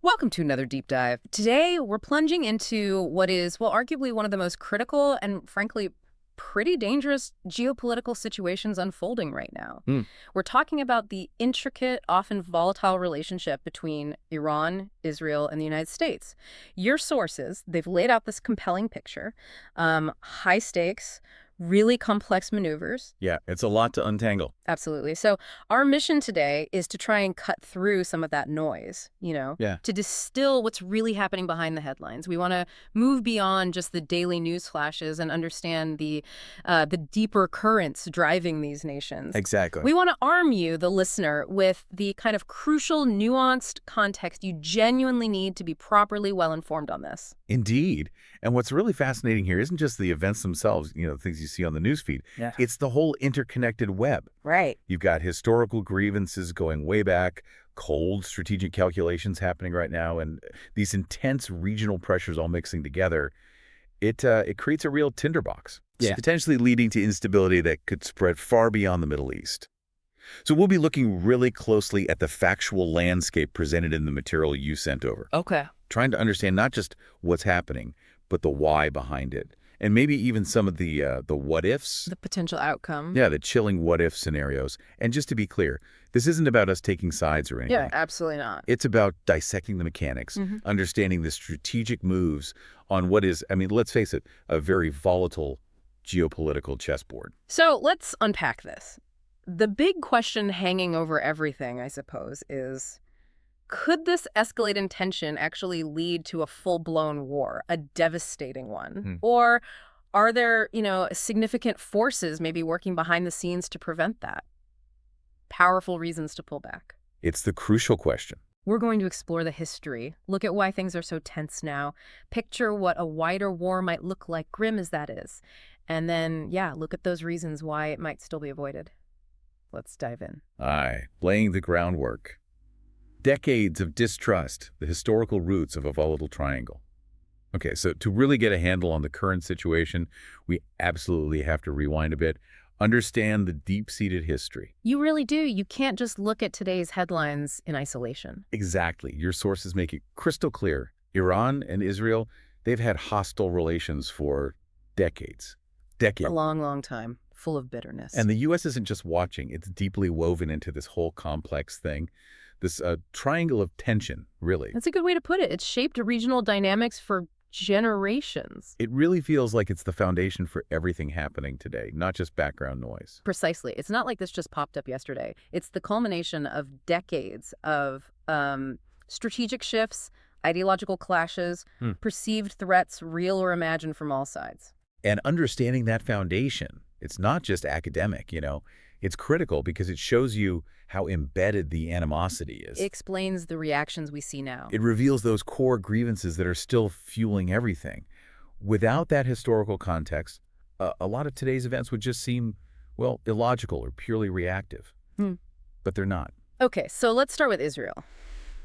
Welcome to another deep dive. Today, we're plunging into what is, well, arguably one of the most critical and, frankly, pretty dangerous geopolitical situations unfolding right now. Hmm. We're talking about the intricate, often volatile relationship between Iran, Israel, and the United States. Your sources, they've laid out this compelling picture, high stakes, really complex maneuvers. Yeah, it's a lot to untangle. Absolutely. So our mission today is to try and cut through some of that noise, Yeah, to distill what's really happening behind the headlines. We want to move beyond just the daily news flashes and understand the deeper currents driving these nations. exactly. We want to arm you, the listener, with the kind of crucial, nuanced context you genuinely need to be properly well informed on this. Indeed. And what's really fascinating here isn't just the events themselves, the things you see on the newsfeed. Yeah. It's the whole interconnected web. Right. You've got historical grievances going way back, cold strategic calculations happening right now, and these intense regional pressures all mixing together. It creates a real tinderbox, Yeah. potentially leading to instability that could spread far beyond the Middle East. So we'll be looking really closely at the factual landscape presented in the material you sent over, Okay. trying to understand not just what's happening, but the why behind it, and maybe even some of the what ifs. The potential outcome. Yeah, the chilling what if scenarios. And just to be clear, this isn't about us taking sides or anything. Yeah, absolutely not. It's about dissecting the mechanics, understanding the strategic moves on what is, I mean, let's face it, a very volatile geopolitical chessboard. So let's unpack this. The big question hanging over everything, I suppose, is could this escalate in tension actually lead to a full-blown war, a devastating one? Hmm. Or are there, significant forces maybe working behind the scenes to prevent that? Powerful reasons to pull back. It's the crucial question. We're going to explore the history, look at why things are so tense now, picture what a wider war might look like, grim as that is, and then, yeah, look at those reasons why it might still be avoided. Let's dive in. Aye, laying the groundwork. Decades of distrust, the historical roots of a volatile triangle. Okay, so to really get a handle on the current situation, we absolutely have to rewind a bit, understand the deep-seated history. You really do. You can't just look at today's headlines in isolation. Exactly. Your sources make it crystal clear. Iran and Israel, they've had hostile relations for decades. A long, long time, full of bitterness. And the U.S. isn't just watching. It's deeply woven into this whole complex thing. This triangle of tension, really. That's a good way to put it. It's shaped regional dynamics for generations. It really feels like it's the foundation for everything happening today, not just background noise. Precisely. It's not like this just popped up yesterday. It's the culmination of decades of strategic shifts, ideological clashes, perceived threats, real or imagined, from all sides. And understanding that foundation, it's not just academic, it's critical because it shows you how embedded the animosity is. It explains the reactions we see now. It reveals those core grievances that are still fueling everything. Without that historical context, a lot of today's events would just seem, well, illogical or purely reactive. But they're not. Okay, so let's start with Israel.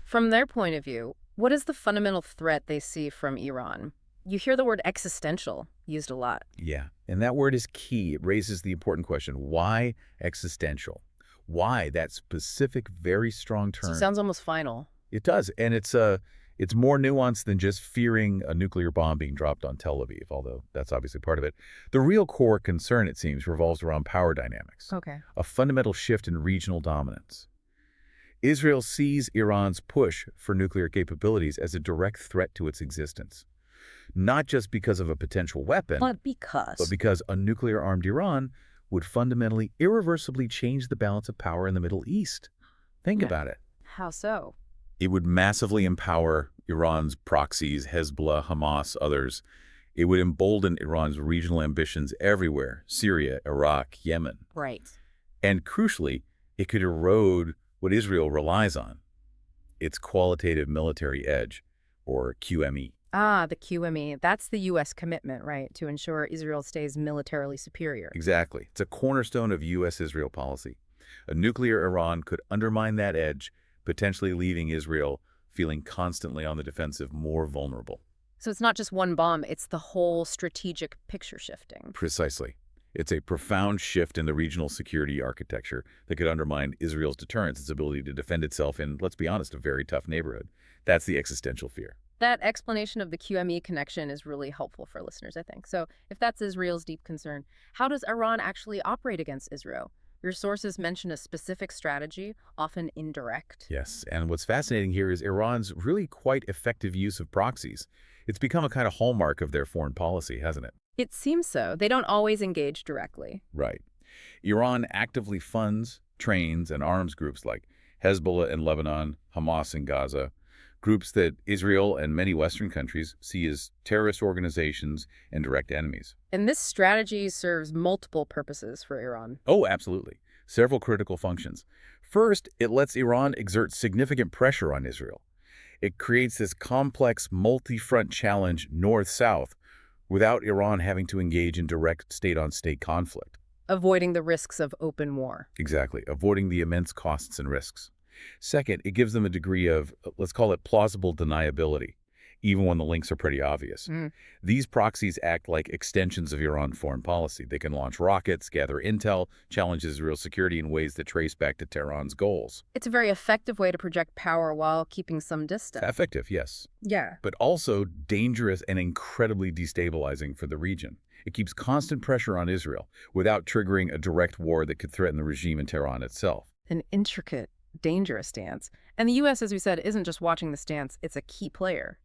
From their point of view, what is the fundamental threat they see from Iran? You hear the word existential used a lot. Yeah, and that word is key. It raises the important question, why existential? Why that specific, very strong term? So it sounds almost final. It does, and it's more nuanced than just fearing a nuclear bomb being dropped on Tel Aviv, although that's obviously part of it. The real core concern, it seems, revolves around power dynamics, Okay. a fundamental shift in regional dominance. Israel sees Iran's push for nuclear capabilities as a direct threat to its existence, not just because of a potential weapon, But because a nuclear-armed Iran would fundamentally, irreversibly change the balance of power in the Middle East. Think Yeah. about it. How so? It would massively empower Iran's proxies, Hezbollah, Hamas, others. It would embolden Iran's regional ambitions everywhere, Syria, Iraq, Yemen. Right. And crucially, it could erode what Israel relies on, its qualitative military edge, or QME. Ah, the QME. That's the U.S. commitment, right, to ensure Israel stays militarily superior. Exactly. It's a cornerstone of U.S.-Israel policy. A nuclear Iran could undermine that edge, potentially leaving Israel feeling constantly on the defensive, more vulnerable. So it's not just one bomb, it's the whole strategic picture shifting. Precisely. It's a profound shift in the regional security architecture that could undermine Israel's deterrence, its ability to defend itself in, let's be honest, a very tough neighborhood. That's the existential fear. That explanation of the QME connection is really helpful for listeners, I think. So, if that's Israel's deep concern, how does Iran actually operate against Israel? Your sources mention a specific strategy, often indirect. Yes, and what's fascinating here is Iran's really quite effective use of proxies. It's become a kind of hallmark of their foreign policy, hasn't it? It seems so. They don't always engage directly. Right. Iran actively funds, trains, and arms groups like Hezbollah in Lebanon, Hamas in Gaza, groups that Israel and many Western countries see as terrorist organizations and direct enemies. And this strategy serves multiple purposes for Iran. Oh, absolutely. Several critical functions. First, it lets Iran exert significant pressure on Israel. It creates this complex multi-front challenge north-south without Iran having to engage in direct state-on-state conflict. Avoiding the risks of open war. Exactly, avoiding the immense costs and risks. Second, it gives them a degree of, let's call it plausible deniability, even when the links are pretty obvious. These proxies act like extensions of Iran foreign policy. They can launch rockets, gather intel, challenge Israel's security in ways that trace back to Tehran's goals. It's a very effective way to project power while keeping some distance. Effective, yes, Yeah. but also dangerous and incredibly destabilizing for the region. It keeps constant pressure on Israel without triggering a direct war that could threaten the regime in Tehran itself. An intricate, dangerous stance. And the U.S., as we said, isn't just watching the stance, it's a key player.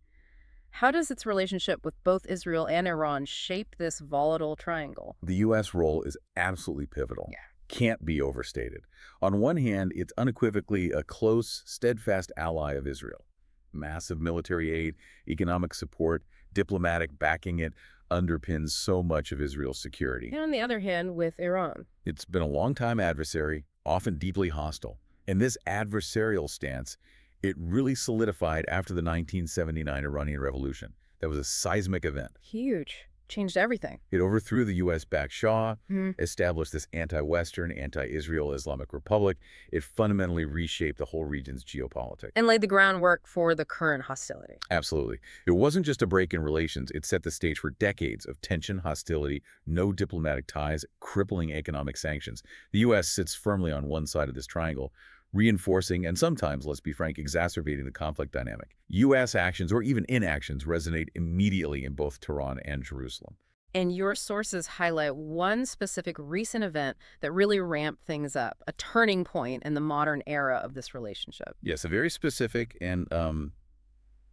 How does its relationship with both Israel and Iran shape this volatile triangle? The U.S. role is absolutely pivotal. Yeah. Can't be overstated. On one hand, it's unequivocally a close, steadfast ally of Israel. Massive military aid, economic support, diplomatic backing it underpins so much of Israel's security. And on the other hand, with Iran. It's been a long-time adversary, often deeply hostile. And this adversarial stance, it really solidified after the 1979 Iranian Revolution. That was a seismic event. Huge. Changed everything. It overthrew the U.S.-backed Shah, established this anti-Western, anti-Israel Islamic Republic. It fundamentally reshaped the whole region's geopolitics. And laid the groundwork for the current hostility. Absolutely. It wasn't just a break in relations. It set the stage for decades of tension, hostility, no diplomatic ties, crippling economic sanctions. The U.S. sits firmly on one side of this triangle, reinforcing and sometimes, let's be frank, exacerbating the conflict dynamic. U.S. actions or even inactions resonate immediately in both Tehran and Jerusalem. And your sources highlight one specific recent event that really ramped things up, a turning point in the modern era of this relationship. Yes, a very specific and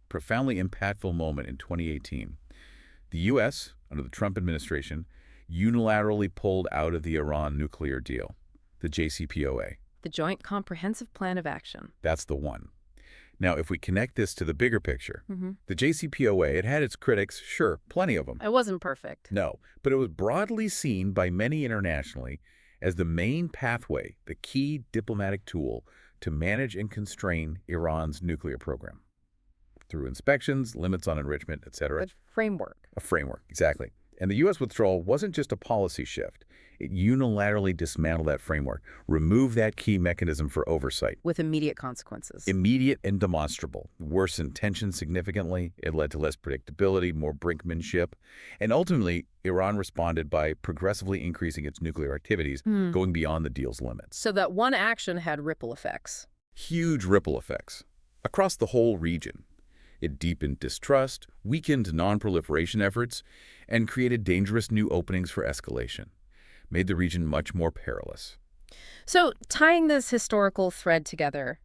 profoundly impactful moment in 2018. The U.S., under the Trump administration, unilaterally pulled out of the Iran nuclear deal, the JCPOA. The Joint Comprehensive Plan of Action. That's the one. Now, if we connect this to the bigger picture, the JCPOA, it had its critics, sure, plenty of them. It wasn't perfect. No, but it was broadly seen by many internationally as the main pathway, the key diplomatic tool to manage and constrain Iran's nuclear program. Through inspections, limits on enrichment, etc. A framework. A framework, exactly. And the U.S. withdrawal wasn't just a policy shift. It unilaterally dismantled that framework, removed that key mechanism for oversight. With immediate consequences. Immediate and demonstrable. Worsened tension significantly. It led to less predictability, more brinkmanship. And ultimately, Iran responded by progressively increasing its nuclear activities, going beyond the deal's limits. So that one action had ripple effects. Huge ripple effects across the whole region. It deepened distrust, weakened non-proliferation efforts, and created dangerous new openings for escalation. Made the region much more perilous. So tying this historical thread together,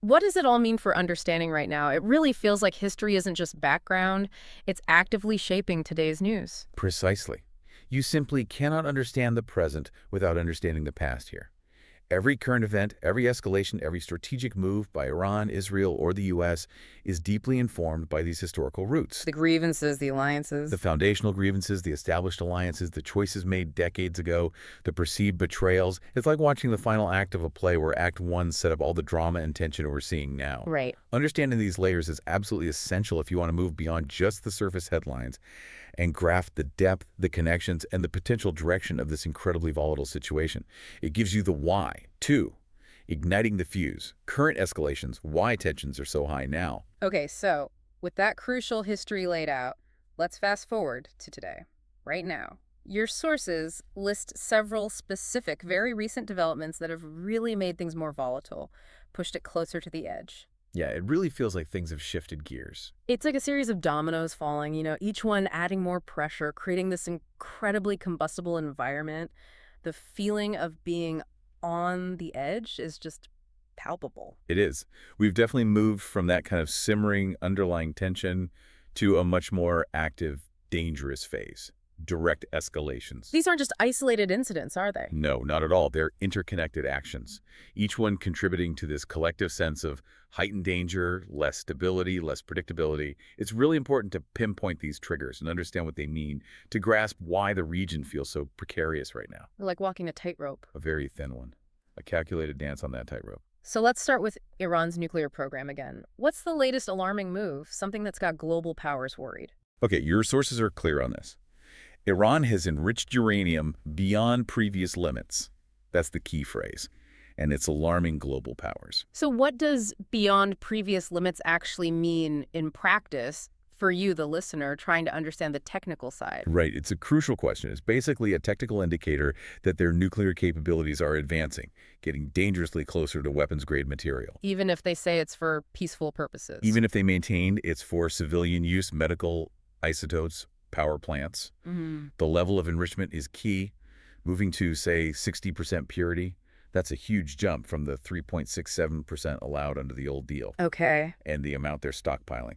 what does it all mean for understanding right now? It really feels like history isn't just background, it's actively shaping today's news. Precisely. You simply cannot understand the present without understanding the past here. Every current event, every escalation, every strategic move by Iran, Israel, or the U.S. is deeply informed by these historical roots. The grievances, the alliances. The foundational grievances, the established alliances, the choices made decades ago, the perceived betrayals. It's like watching the final act of a play where Act 1 set up all the drama and tension we're seeing now. Right. Understanding these layers is absolutely essential if you want to move beyond just the surface headlines and graph the depth, the connections, and the potential direction of this incredibly volatile situation. It gives you the why, too. Igniting the fuse, current escalations, why tensions are so high now. Okay, so with that crucial history laid out, let's fast forward to today, right now. Your sources list several specific, very recent developments that have really made things more volatile, pushed it closer to the edge. Yeah, it really feels like things have shifted gears. It's like a series of dominoes falling, each one adding more pressure, creating this incredibly combustible environment. The feeling of being on the edge is just palpable. It is. We've definitely moved from that kind of simmering underlying tension to a much more active, dangerous phase. Direct escalations. These aren't just isolated incidents, are they? No, not at all. They're interconnected actions, each one contributing to this collective sense of heightened danger, less stability, less predictability. It's really important to pinpoint these triggers and understand what they mean to grasp why the region feels so precarious right now. We're like walking a tightrope. A very thin one. A calculated dance on that tightrope. So let's start with Iran's nuclear program again. What's the latest alarming move, something that's got global powers worried? Okay, your sources are clear on this. Iran has enriched uranium beyond previous limits. That's the key phrase. And it's alarming global powers. So what does beyond previous limits actually mean in practice for you, the listener, trying to understand the technical side? Right. It's a crucial question. It's basically a technical indicator that their nuclear capabilities are advancing, getting dangerously closer to weapons-grade material. Even if they say it's for peaceful purposes? Even if they maintain it's for civilian use, medical isotopes, power plants. The level of enrichment is key. Moving to, say, 60% purity, that's a huge jump from the 3.67% allowed under the old deal. Okay. And the amount they're stockpiling.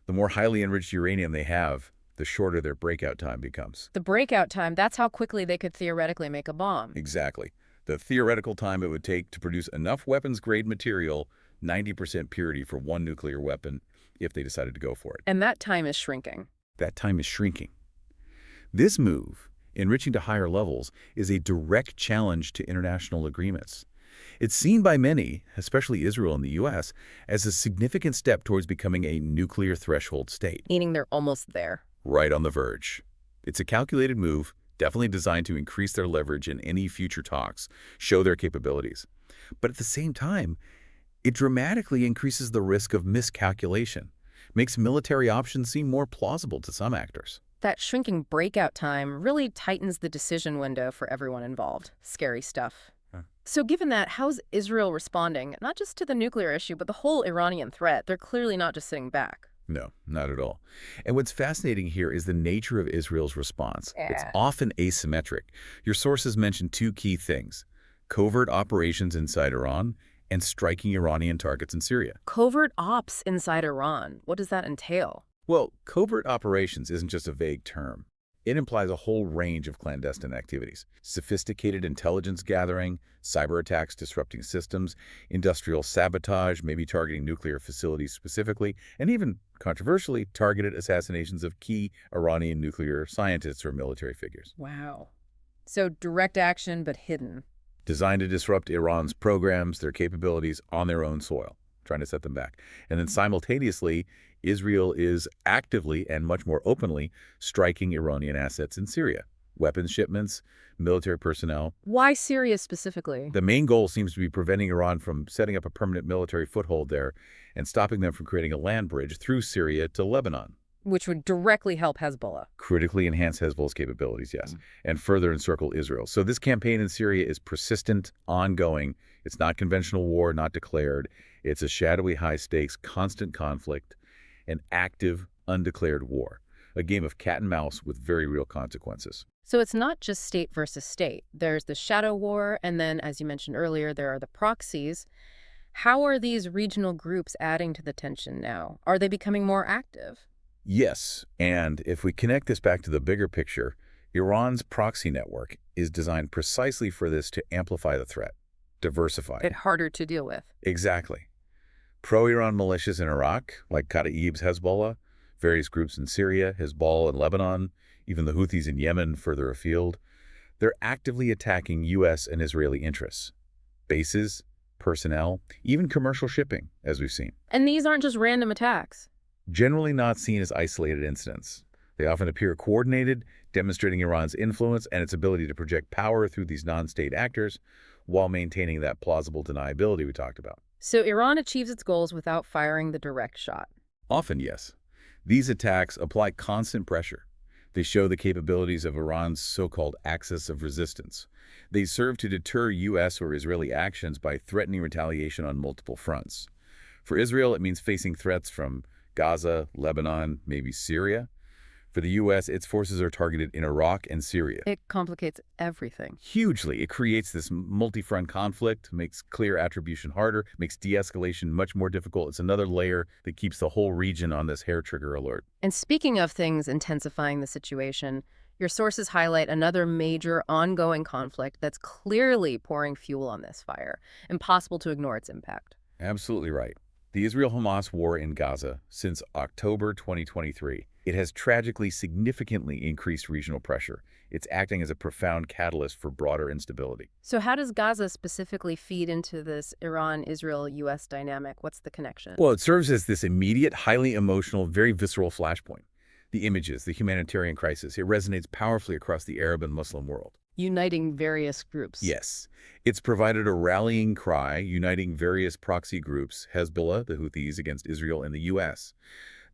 The more highly enriched uranium they have, the shorter their breakout time becomes. The breakout time, that's how quickly they could theoretically make a bomb. Exactly. The theoretical time it would take to produce enough weapons-grade material, 90% purity for one nuclear weapon, if they decided to go for it. And that time is shrinking. That time is shrinking. This move, enriching to higher levels, is a direct challenge to international agreements. It's seen by many, especially Israel and the U.S., as a significant step towards becoming a nuclear threshold state. Meaning they're almost there. Right on the verge. It's a calculated move, definitely designed to increase their leverage in any future talks, show their capabilities. But at the same time, it dramatically increases the risk of miscalculation, makes military options seem more plausible to some actors. That shrinking breakout time really tightens the decision window for everyone involved. Scary stuff. So given that, how's Israel responding, not just to the nuclear issue, but the whole Iranian threat? They're clearly not just sitting back. No, not at all. And what's fascinating here is the nature of Israel's response. It's often asymmetric. Your sources mention two key things: covert operations inside Iran and striking Iranian targets in Syria. Covert ops inside Iran. What does that entail? Well, covert operations isn't just a vague term. It implies a whole range of clandestine activities: sophisticated intelligence gathering, cyber attacks disrupting systems, industrial sabotage, maybe targeting nuclear facilities specifically, and even, controversially, targeted assassinations of key Iranian nuclear scientists or military figures. Wow. So direct action, but hidden. Designed to disrupt Iran's programs, their capabilities on their own soil, trying to set them back. And then simultaneously, Israel is actively and much more openly striking Iranian assets in Syria. Weapons shipments, military personnel. Why Syria specifically? The main goal seems to be preventing Iran from setting up a permanent military foothold there and stopping them from creating a land bridge through Syria to Lebanon. Which would directly help Hezbollah. Critically enhance Hezbollah's capabilities, yes, and further encircle Israel. So this campaign in Syria is persistent, ongoing. It's not conventional war, not declared. It's a shadowy, high-stakes, constant conflict, an active, undeclared war, a game of cat and mouse with very real consequences. So it's not just state versus state. There's the shadow war, and then, as you mentioned earlier, there are the proxies. How are these regional groups adding to the tension now? Are they becoming more active? Yes, and if we connect this back to the bigger picture, Iran's proxy network is designed precisely for this, to amplify the threat, diversify It harder to deal with. Exactly. Pro-Iran militias in Iraq, like Kataib's Hezbollah, various groups in Syria, Hezbollah in Lebanon, even the Houthis in Yemen further afield, they're actively attacking U.S. and Israeli interests. Bases, personnel, even commercial shipping, as we've seen. And these aren't just random attacks. Generally not seen as isolated incidents. They often appear coordinated, demonstrating Iran's influence and its ability to project power through these non-state actors while maintaining that plausible deniability we talked about. So Iran achieves its goals without firing the direct shot. Often, yes. These attacks apply constant pressure. They show the capabilities of Iran's so-called axis of resistance. They serve to deter U.S. or Israeli actions by threatening retaliation on multiple fronts. For Israel, it means facing threats from Gaza, Lebanon, maybe Syria. For the U.S., its forces are targeted in Iraq and Syria. It complicates everything. Hugely. It creates this multi-front conflict, makes clear attribution harder, makes de-escalation much more difficult. It's another layer that keeps the whole region on this hair-trigger alert. And speaking of things intensifying the situation, your sources highlight another major ongoing conflict that's clearly pouring fuel on this fire. Impossible to ignore its impact. Absolutely right. The Israel-Hamas war in Gaza since October 2023. It has tragically significantly increased regional pressure. It's acting as a profound catalyst for broader instability. So how does Gaza specifically feed into this Iran-Israel-U.S. dynamic? What's the connection? Well, it serves as this immediate, highly emotional, very visceral flashpoint. The images, the humanitarian crisis, it resonates powerfully across the Arab and Muslim world. Uniting various groups. Yes. It's provided a rallying cry, uniting various proxy groups, Hezbollah, the Houthis, against Israel and the U.S.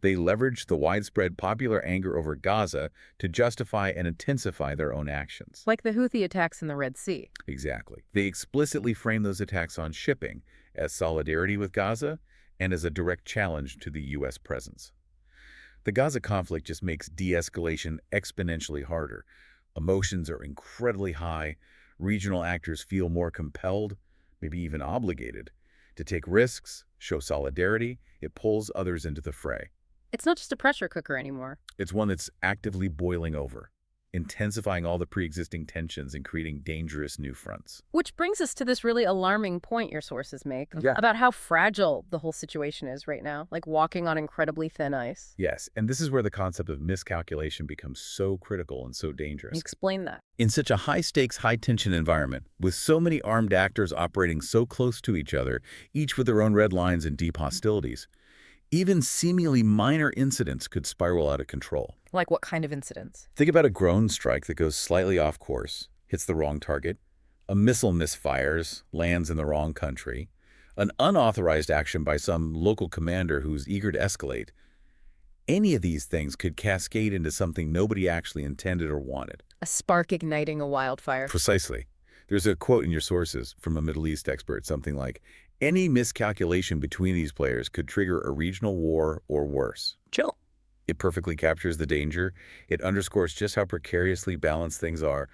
They leveraged the widespread popular anger over Gaza to justify and intensify their own actions. Like the Houthi attacks in the Red Sea. Exactly. They explicitly frame those attacks on shipping as solidarity with Gaza and as a direct challenge to the U.S. presence. The Gaza conflict just makes de-escalation exponentially harder. Emotions are incredibly high. Regional actors feel more compelled, maybe even obligated, to take risks, show solidarity. It pulls others into the fray. It's not just a pressure cooker anymore. It's one that's actively boiling over, intensifying all the pre-existing tensions and creating dangerous new fronts. Which brings us to this really alarming point your sources make Yeah. about how fragile the whole situation is right now, like walking on incredibly thin ice. Yes, and this is where the concept of miscalculation becomes so critical and so dangerous. Explain that. In such a high-stakes, high-tension environment, with so many armed actors operating so close to each other, each with their own red lines and deep hostilities, even seemingly minor incidents could spiral out of control. Like what kind of incidents? Think about a drone strike that goes slightly off course, hits the wrong target, a missile misfires, lands in the wrong country, an unauthorized action by some local commander who's eager to escalate. Any of these things could cascade into something nobody actually intended or wanted. A spark igniting a wildfire. Precisely. There's a quote in your sources from a Middle East expert, something like, any miscalculation between these players could trigger a regional war or worse. Chill. It perfectly captures the danger. It underscores just how precariously balanced things are.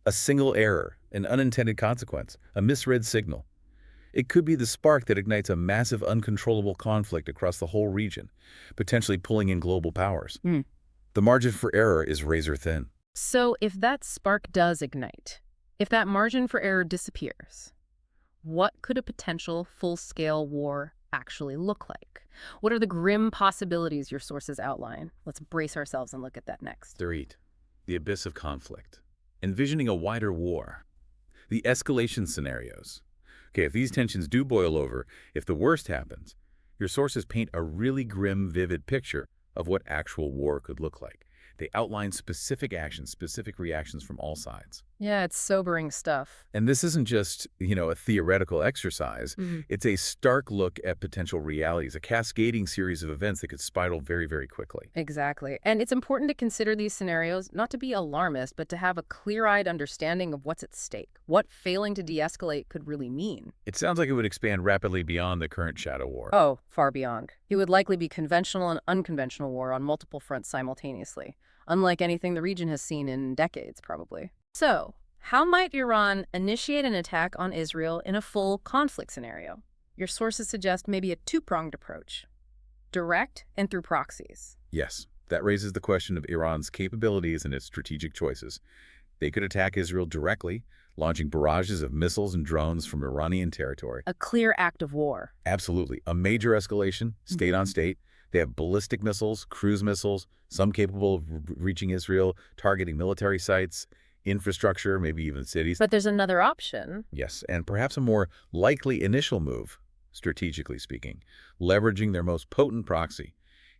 A single error, an unintended consequence, a misread signal. It could be the spark that ignites a massive, uncontrollable conflict across the whole region, potentially pulling in global powers. The margin for error is razor thin. So if that spark does ignite, if that margin for error disappears, what could a potential full-scale war actually look like? What are the grim possibilities your sources outline? Let's brace ourselves and look at that next. The abyss of conflict. Envisioning a wider war. The escalation scenarios. Okay, if these tensions do boil over, if the worst happens, your sources paint a really grim, vivid picture of what actual war could look like. They outline specific actions, specific reactions from all sides. Yeah, it's sobering stuff. And this isn't just, a theoretical exercise. It's a stark look at potential realities, a cascading series of events that could spiral very, very quickly. Exactly. And it's important to consider these scenarios, not to be alarmist, but to have a clear-eyed understanding of what's at stake, what failing to de-escalate could really mean. It sounds like it would expand rapidly beyond the current shadow war. Oh, far beyond. It would likely be conventional and unconventional war on multiple fronts simultaneously, unlike anything the region has seen in decades, probably. So, how might Iran initiate an attack on Israel in a full conflict scenario? Your sources suggest maybe a two-pronged approach, direct and through proxies. Yes, that raises the question of Iran's capabilities and its strategic choices. They could attack Israel directly, launching barrages of missiles and drones from Iranian territory. A clear act of war. Absolutely. A major escalation, state on state. They have ballistic missiles, cruise missiles, some capable of reaching Israel, targeting military sites, infrastructure, maybe even cities. But there's another option. Yes, and perhaps a more likely initial move, strategically speaking, leveraging their most potent proxy,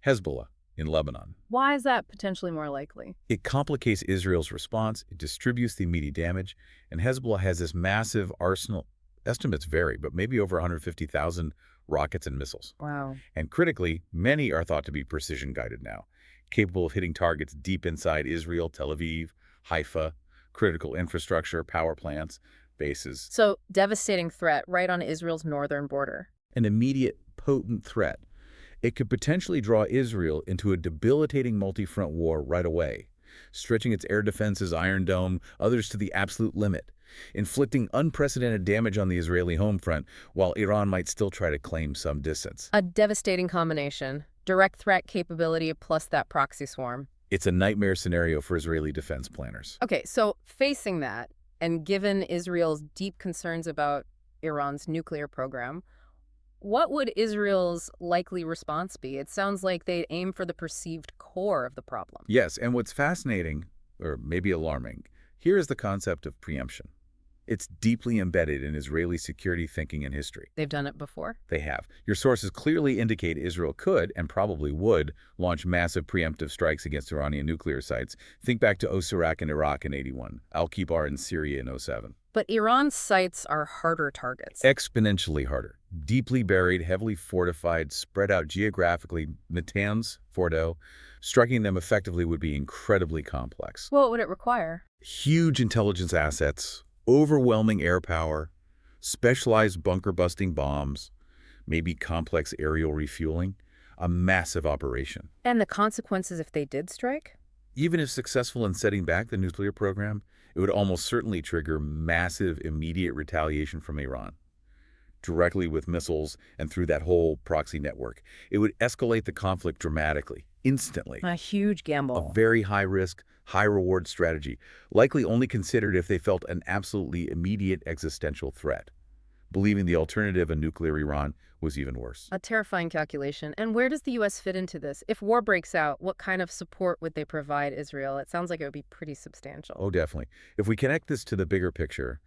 Hezbollah in Lebanon. Why is that potentially more likely? It complicates Israel's response, it distributes the immediate damage, and Hezbollah has this massive arsenal. Estimates vary, but maybe over 150,000 rockets and missiles. Wow. And critically, many are thought to be precision-guided now, capable of hitting targets deep inside Israel, Tel Aviv, Haifa, critical infrastructure, power plants, bases. So, devastating threat right on Israel's northern border. An immediate, potent threat. It could potentially draw Israel into a debilitating multi-front war right away, stretching its air defenses, Iron Dome, others to the absolute limit, inflicting unprecedented damage on the Israeli home front, while Iran might still try to claim some distance. A devastating combination. Direct threat capability plus that proxy swarm. It's a nightmare scenario for Israeli defense planners. Okay, so facing that, and given Israel's deep concerns about Iran's nuclear program, what would Israel's likely response be? It sounds like they'd aim for the perceived core of the problem. Yes, and what's fascinating, or maybe alarming, here is the concept of preemption. It's deeply embedded in Israeli security thinking and history. They've done it before? They have. Your sources clearly indicate Israel could, and probably would, launch massive preemptive strikes against Iranian nuclear sites. Think back to Osirak in Iraq in '81, Al-Kibar in Syria in '07. But Iran's sites are harder targets. Exponentially harder. Deeply buried, heavily fortified, spread out geographically, Natanz, Fordo, striking them effectively would be incredibly complex. What would it require? Huge intelligence assets, overwhelming air power, specialized bunker-busting bombs, maybe complex aerial refueling, a massive operation. And the consequences if they did strike? Even if successful in setting back the nuclear program, it would almost certainly trigger massive immediate retaliation from Iran, directly with missiles and through that whole proxy network. It would escalate the conflict dramatically, instantly. A huge gamble. A very high-risk, high-reward strategy, likely only considered if they felt an absolutely immediate existential threat, believing the alternative, a nuclear Iran, was even worse. A terrifying calculation. And where does the U.S. fit into this? If war breaks out, what kind of support would they provide Israel? It sounds like it would be pretty substantial. Oh, definitely. If we connect this to the bigger picture,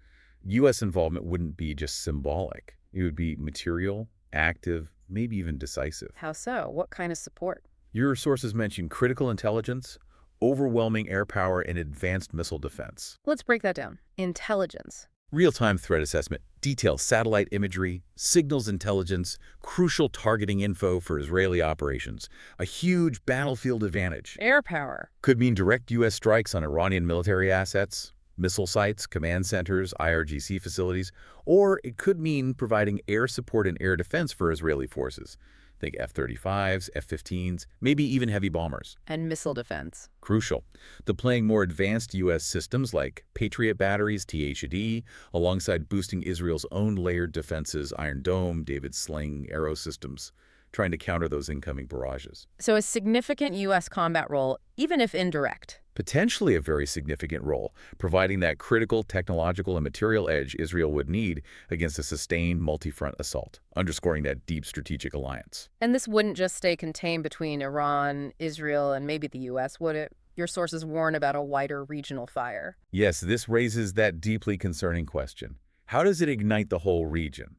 U.S. involvement wouldn't be just symbolic. It would be material, active, maybe even decisive. How so? What kind of support? Your sources mention critical intelligence, overwhelming air power, and advanced missile defense. Let's break that down. Intelligence. Real-time threat assessment, detailed satellite imagery, signals intelligence, crucial targeting info for Israeli operations. A huge battlefield advantage. Air power. Could mean direct U.S. strikes on Iranian military assets, missile sites, command centers, IRGC facilities, or it could mean providing air support and air defense for Israeli forces. Think F-35s, F-15s, maybe even heavy bombers. And missile defense. Crucial. Deploying more advanced U.S. systems like Patriot batteries, THAD, alongside boosting Israel's own layered defenses, Iron Dome, David Sling, Arrow systems, trying to counter those incoming barrages. So a significant U.S. combat role, even if indirect. Potentially a very significant role, providing that critical technological and material edge Israel would need against a sustained multi-front assault, underscoring that deep strategic alliance. And this wouldn't just stay contained between Iran, Israel, and maybe the U.S., would it? Your sources warn about a wider regional fire. Yes, this raises that deeply concerning question. How does it ignite the whole region?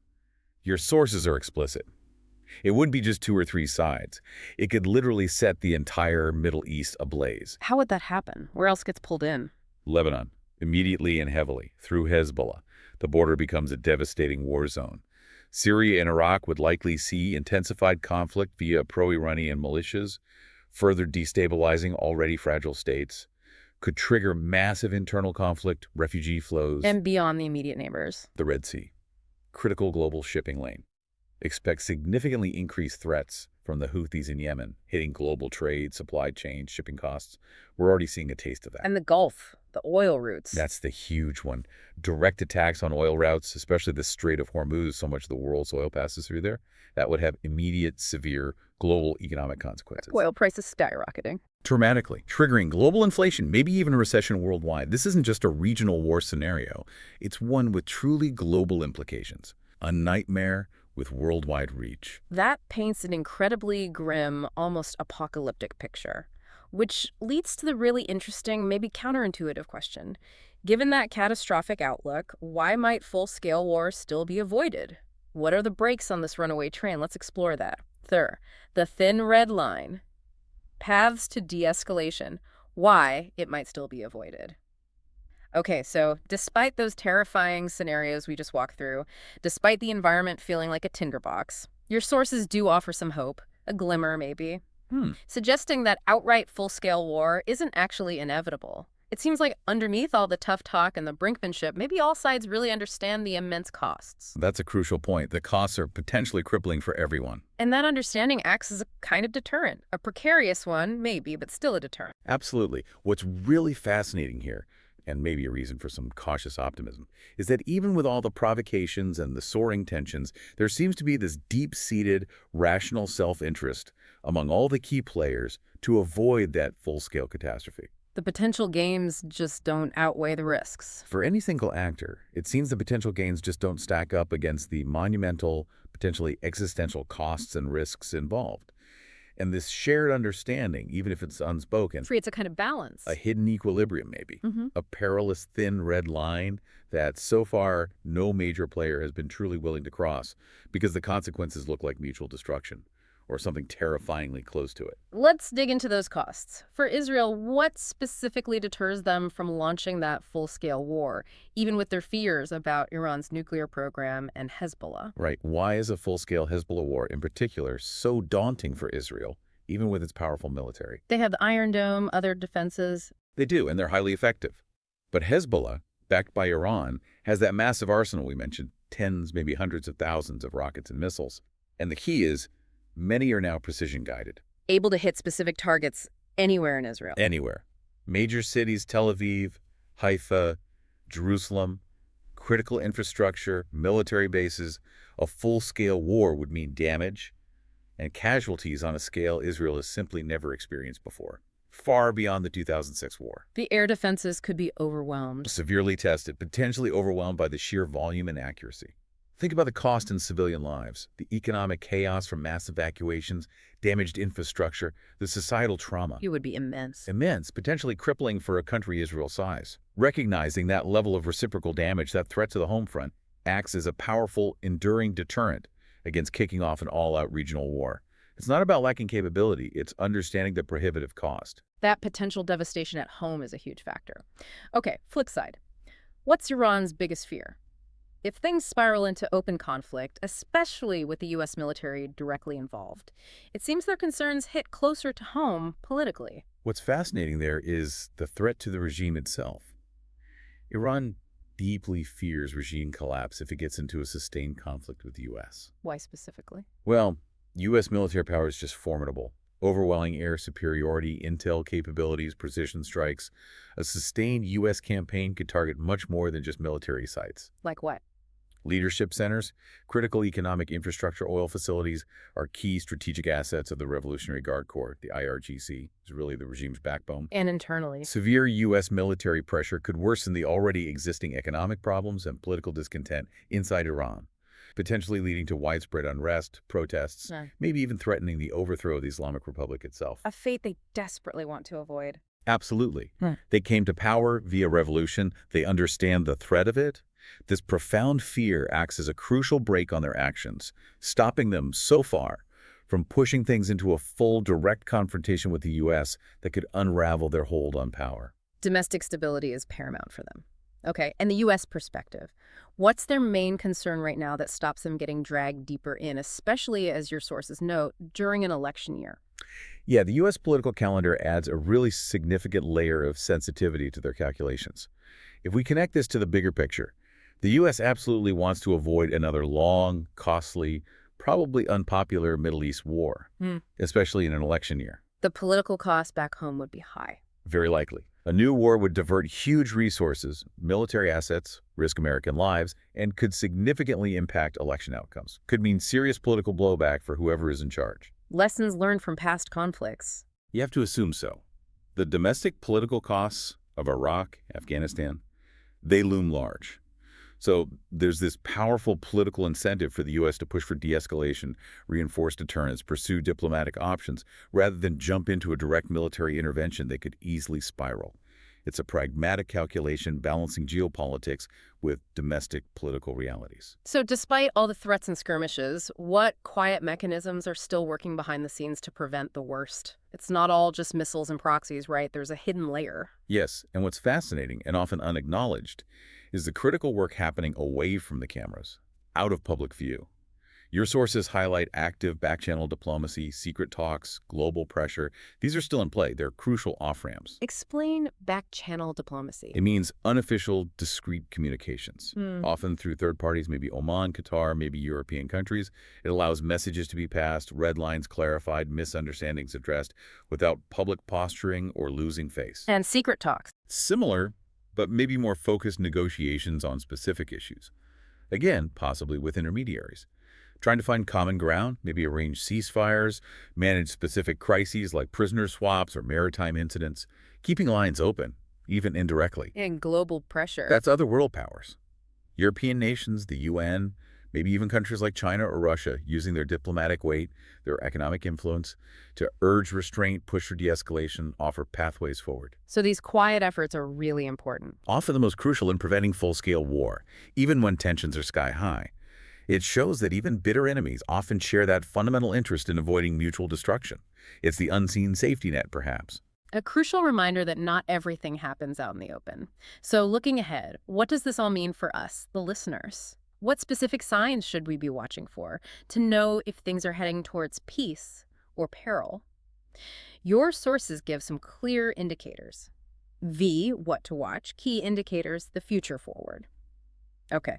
Your sources are explicit. It wouldn't be just 2 or 3 sides. It could literally set the entire Middle East ablaze. How would that happen? Where else gets pulled in? Lebanon, immediately and heavily, through Hezbollah. The border becomes a devastating war zone. Syria and Iraq would likely see intensified conflict via pro-Iranian militias, further destabilizing already fragile states. Could trigger massive internal conflict, refugee flows. And beyond the immediate neighbors. The Red Sea, critical global shipping lane. Expect significantly increased threats from the Houthis in Yemen, hitting global trade, supply chains, shipping costs. We're already seeing a taste of that. And the Gulf, the oil routes. That's the huge one. Direct attacks on oil routes, especially the Strait of Hormuz, so much of the world's oil passes through there, that would have immediate, severe global economic consequences. Oil prices skyrocketing. Dramatically, triggering global inflation, maybe even a recession worldwide. This isn't just a regional war scenario. It's one with truly global implications. A nightmare with worldwide reach. That paints an incredibly grim, almost apocalyptic picture, which leads to the really interesting, maybe counterintuitive question. Given that catastrophic outlook, why might full-scale war still be avoided? What are the brakes on this runaway train? Let's explore that. Third, the thin red line. Paths to de-escalation. Why it might still be avoided. Okay, so despite those terrifying scenarios we just walked through, despite the environment feeling like a tinderbox, your sources do offer some hope, a glimmer maybe. Hmm. suggesting that outright full-scale war isn't actually inevitable. It seems like underneath all the tough talk and the brinkmanship, maybe all sides really understand the immense costs. That's a crucial point. The costs are potentially crippling for everyone. And that understanding acts as a kind of deterrent. A precarious one, maybe, but still a deterrent. Absolutely. What's really fascinating here, and maybe a reason for some cautious optimism, is that even with all the provocations and the soaring tensions, there seems to be this deep-seated, rational self-interest among all the key players to avoid that full-scale catastrophe. The potential gains just don't outweigh the risks. For any single actor, it seems the potential gains just don't stack up against the monumental, potentially existential costs and risks involved. And this shared understanding, even if it's unspoken, Creates a kind of balance. a hidden equilibrium maybe, a perilous thin red line that so far no major player has been truly willing to cross because the consequences look like mutual destruction or something terrifyingly close to it. Let's dig into those costs. For Israel, what specifically deters them from launching that full-scale war, even with their fears about Iran's nuclear program and Hezbollah? Right. Why is a full-scale Hezbollah war in particular so daunting for Israel, even with its powerful military? They have the Iron Dome, other defenses. They do, and they're highly effective. But Hezbollah, backed by Iran, has that massive arsenal we mentioned, tens, maybe hundreds of thousands of rockets and missiles. And the key is, many are now precision-guided. Able to hit specific targets anywhere in Israel. Anywhere. Major cities, Tel Aviv, Haifa, Jerusalem, critical infrastructure, military bases. A full-scale war would mean damage and casualties on a scale Israel has simply never experienced before, far beyond the 2006 war. The air defenses could be overwhelmed. Severely tested, potentially overwhelmed by the sheer volume and accuracy. Think about the cost in civilian lives, the economic chaos from mass evacuations, damaged infrastructure, the societal trauma. It would be immense. Immense, potentially crippling for a country Israel's size. Recognizing that level of reciprocal damage, that threat to the home front, acts as a powerful, enduring deterrent against kicking off an all-out regional war. It's not about lacking capability, it's understanding the prohibitive cost. That potential devastation at home is a huge factor. Okay, flip side. What's Iran's biggest fear? If things spiral into open conflict, especially with the U.S. military directly involved, it seems their concerns hit closer to home politically. What's fascinating there is the threat to the regime itself. Iran deeply fears regime collapse if it gets into a sustained conflict with the U.S. Why specifically? Well, U.S. military power is just formidable. Overwhelming air superiority, intel capabilities, precision strikes. A sustained U.S. campaign could target much more than just military sites. Like what? Leadership centers, critical economic infrastructure, oil facilities are key strategic assets of the Revolutionary Guard Corps. The IRGC is really the regime's backbone. And internally. Severe U.S. military pressure could worsen the already existing economic problems and political discontent inside Iran, potentially leading to widespread unrest, protests, maybe even threatening the overthrow of the Islamic Republic itself. A fate they desperately want to avoid. Absolutely. They came to power via revolution. They understand the threat of it. This profound fear acts as a crucial brake on their actions, stopping them so far from pushing things into a full direct confrontation with the U.S. that could unravel their hold on power. Domestic stability is paramount for them. Okay, and the U.S. perspective. What's their main concern right now that stops them getting dragged deeper in, especially, as your sources note, during an election year? Yeah, the U.S. political calendar adds a really significant layer of sensitivity to their calculations. If we connect this to the bigger picture, the U.S. absolutely wants to avoid another long, costly, probably unpopular Middle East war, especially in an election year. The political cost back home would be high. Very likely. A new war would divert huge resources, military assets, risk American lives, and could significantly impact election outcomes. Could mean serious political blowback for whoever is in charge. Lessons learned from past conflicts. You have to assume so. The domestic political costs of Iraq, Afghanistan, they loom large. So there's this powerful political incentive for the U.S. to push for de-escalation, reinforce deterrence, pursue diplomatic options, rather than jump into a direct military intervention that could easily spiral. It's a pragmatic calculation balancing geopolitics with domestic political realities. So despite all the threats and skirmishes, what quiet mechanisms are still working behind the scenes to prevent the worst? It's not all just missiles and proxies, right? There's a hidden layer. Yes, and what's fascinating and often unacknowledged is the critical work happening away from the cameras, out of public view. Your sources highlight active back-channel diplomacy, secret talks, global pressure. These are still in play. They're crucial off-ramps. Explain back-channel diplomacy. It means unofficial, discreet communications, Hmm. often through third parties, maybe Oman, Qatar, maybe European countries. It allows messages to be passed, red lines clarified, misunderstandings addressed, without public posturing or losing face. And secret talks. Similar, but maybe more focused negotiations on specific issues. Again, possibly with intermediaries. Trying to find common ground, maybe arrange ceasefires, manage specific crises like prisoner swaps or maritime incidents, keeping lines open, even indirectly. And global pressure. That's other world powers. European nations, the UN, maybe even countries like China or Russia using their diplomatic weight, their economic influence, to urge restraint, push for de-escalation, offer pathways forward. So these quiet efforts are really important. Often the most crucial in preventing full-scale war, even when tensions are sky-high. It shows that even bitter enemies often share that fundamental interest in avoiding mutual destruction. It's the unseen safety net, perhaps. A crucial reminder that not everything happens out in the open. So looking ahead, what does this all mean for us, the listeners? What specific signs should we be watching for to know if things are heading towards peace or peril? Your sources give some clear indicators. V, what to watch, key indicators, the future forward. Okay,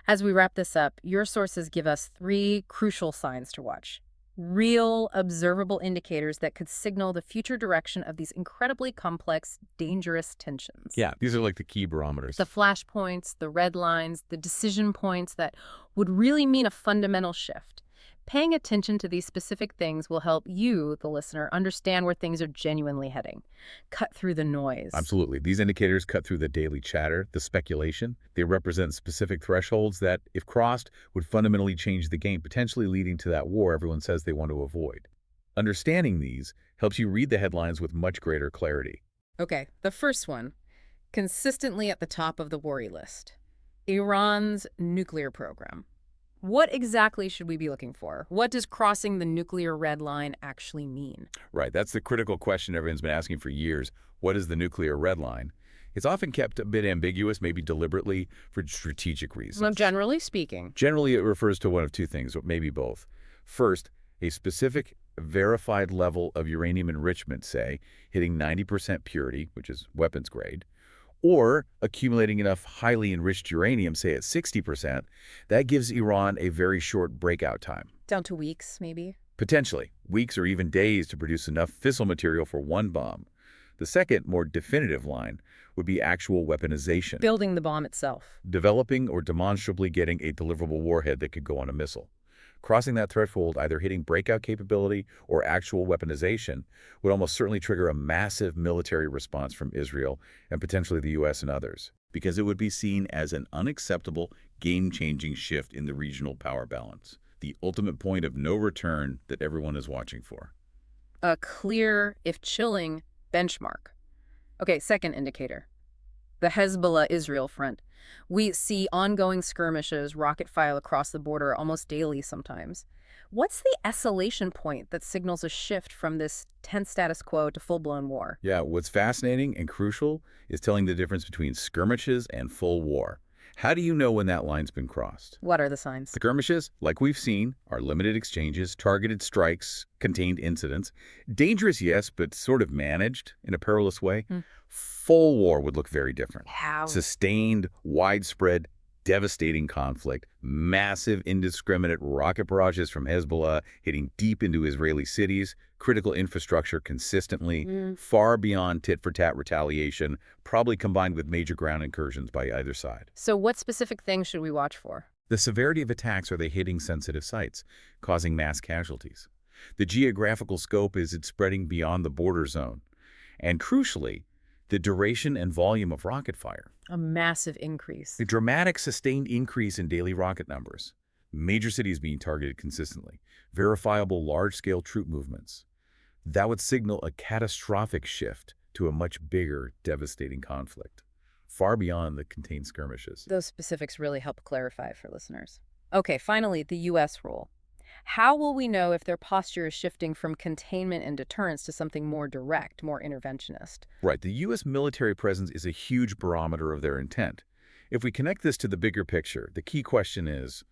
as we wrap this up, your sources give us 3 crucial signs to watch. Real, observable indicators that could signal the future direction of these incredibly complex, dangerous tensions. Yeah, these are like the key barometers. The flashpoints, the red lines, the decision points that would really mean a fundamental shift. Paying attention to these specific things will help you, the listener, understand where things are genuinely heading. Cut through the noise. Absolutely. These indicators cut through the daily chatter, the speculation. They represent specific thresholds that, if crossed, would fundamentally change the game, potentially leading to that war everyone says they want to avoid. Understanding these helps you read the headlines with much greater clarity. Okay, the first one, consistently at the top of the worry list. Iran's nuclear program. What exactly should we be looking for? What does crossing the nuclear red line actually mean? Right, that's the critical question everyone's been asking for years. What is the nuclear red line? It's often kept a bit ambiguous, maybe deliberately, for strategic reasons. Well, generally speaking. Generally, it refers to one of two things, or maybe both. First, a specific verified level of uranium enrichment, say, hitting 90% purity, which is weapons grade, or accumulating enough highly enriched uranium, say at 60%, that gives Iran a very short breakout time. Down to weeks, maybe? Potentially, weeks or even days to produce enough fissile material for one bomb. The second, more definitive line would be actual weaponization. Building the bomb itself. Developing or demonstrably getting a deliverable warhead that could go on a missile. Crossing that threshold, either hitting breakout capability or actual weaponization, would almost certainly trigger a massive military response from Israel and potentially the U.S. and others, because it would be seen as an unacceptable, game-changing shift in the regional power balance, the ultimate point of no return that everyone is watching for. A clear, if chilling, benchmark. Okay, second indicator. The Hezbollah-Israel front. We see ongoing skirmishes, rocket fire across the border almost daily sometimes. What's the escalation point that signals a shift from this tense status quo to full-blown war? Yeah, what's fascinating and crucial is telling the difference between skirmishes and full war. How do you know when that line's been crossed? What are the signs? Skirmishes, like we've seen, are limited exchanges, targeted strikes, contained incidents. Dangerous, yes, but sort of managed in a perilous way. Full war would look very different. How? Sustained, widespread, devastating conflict, massive, indiscriminate rocket barrages from Hezbollah hitting deep into Israeli cities, critical infrastructure consistently, far beyond tit-for-tat retaliation, probably combined with major ground incursions by either side. So what specific things should we watch for? The severity of attacks, are they hitting sensitive sites, causing mass casualties? The geographical scope, is it spreading beyond the border zone? And crucially, the duration and volume of rocket fire. A massive increase. The dramatic sustained increase in daily rocket numbers. Major cities being targeted consistently. Verifiable large-scale troop movements. That would signal a catastrophic shift to a much bigger, devastating conflict, far beyond the contained skirmishes. Those specifics really help clarify for listeners. Okay, finally, the U.S. role. How will we know if their posture is shifting from containment and deterrence to something more direct, more interventionist? Right. The U.S. military presence is a huge barometer of their intent. If we connect this to the bigger picture, the key question is,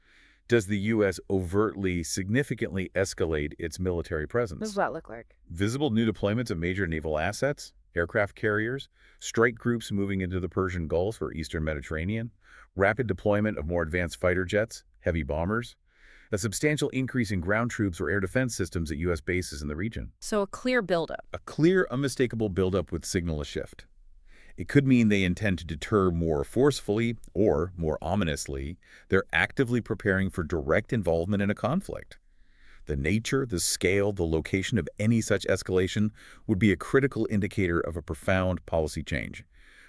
Does the U.S. overtly, significantly escalate its military What does presence? that look like? Visible new deployments of major naval assets, aircraft carriers, strike groups moving into the Persian Gulf or Eastern Mediterranean, rapid deployment of more advanced fighter jets, heavy bombers, a substantial increase in ground troops or air defense systems at U.S. bases in the region. So a clear buildup. A clear, unmistakable buildup would signal a shift. It could mean they intend to deter more forcefully or, more ominously, they're actively preparing for direct involvement in a conflict. The nature, the scale, the location of any such escalation would be a critical indicator of a profound policy change.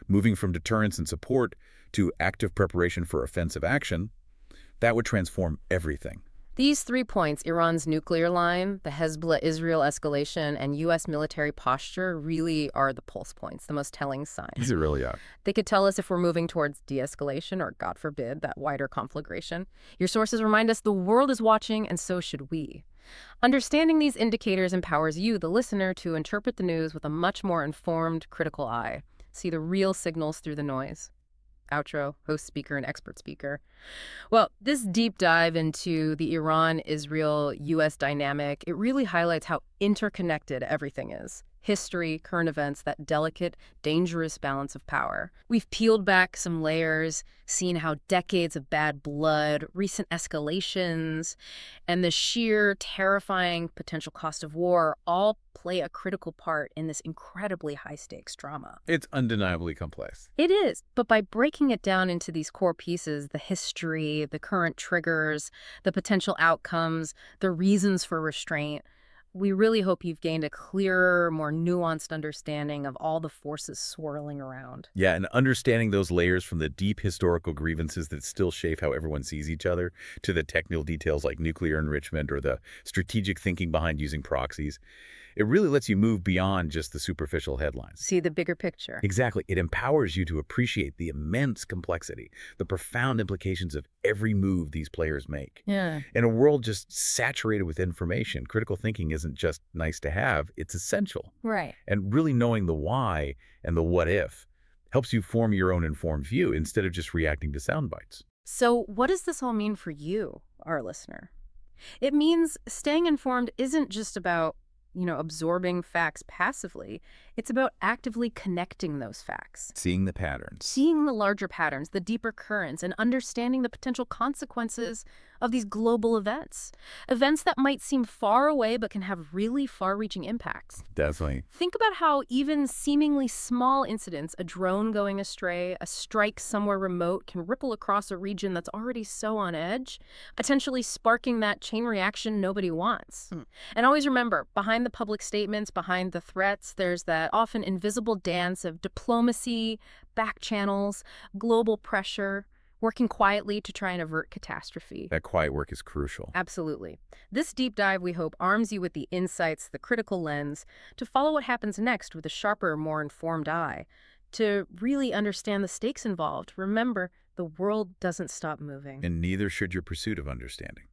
Moving from deterrence and support to active preparation for offensive action, that would transform everything. These 3 points, Iran's nuclear line, the Hezbollah-Israel escalation, and U.S. military posture, really are the pulse points, the most telling signs. These are really odd. They could tell us if we're moving towards de-escalation or, God forbid, that wider conflagration. Your sources remind us the world is watching, and so should we. Understanding these indicators empowers you, the listener, to interpret the news with a much more informed, critical eye. See the real signals through the noise. Outro, host speaker, and expert speaker. Well, this deep dive into the Iran-Israel-U.S. dynamic, it really highlights how interconnected everything is. History, current events, that delicate, dangerous balance of power. We've peeled back some layers, seen how decades of bad blood, recent escalations, and the sheer terrifying potential cost of war all play a critical part in this incredibly high-stakes drama. It's undeniably complex. It is, but by breaking it down into these core pieces, the history, the current triggers, the potential outcomes, the reasons for restraint, we really hope you've gained a clearer, more nuanced understanding of all the forces swirling around. Yeah, and understanding those layers from the deep historical grievances that still shape how everyone sees each other to the technical details like nuclear enrichment or the strategic thinking behind using proxies, it really lets you move beyond just the superficial headlines. See the bigger picture. Exactly. It empowers you to appreciate the immense complexity, the profound implications of every move these players make. Yeah. In a world just saturated with information, critical thinking isn't just nice to have, it's essential. Right. And really knowing the why and the what if helps you form your own informed view instead of just reacting to sound bites. So what does this all mean for you, our listener? It means staying informed isn't just about absorbing facts passively. It's about actively connecting those facts. Seeing the patterns. Seeing the larger patterns, the deeper currents, and understanding the potential consequences of these global events. Events that might seem far away but can have really far-reaching impacts. Definitely. Think about how even seemingly small incidents, a drone going astray, a strike somewhere remote, can ripple across a region that's already so on edge, potentially sparking that chain reaction nobody wants. And always remember, behind the public statements, behind the threats, there's that often invisible dance of diplomacy, back channels, global pressure, working quietly to try and avert catastrophe. That quiet work is crucial. Absolutely. This deep dive, we hope, arms you with the insights, the critical lens, to follow what happens next with a sharper, more informed eye, to really understand the stakes involved. Remember, the world doesn't stop moving. And neither should your pursuit of understanding.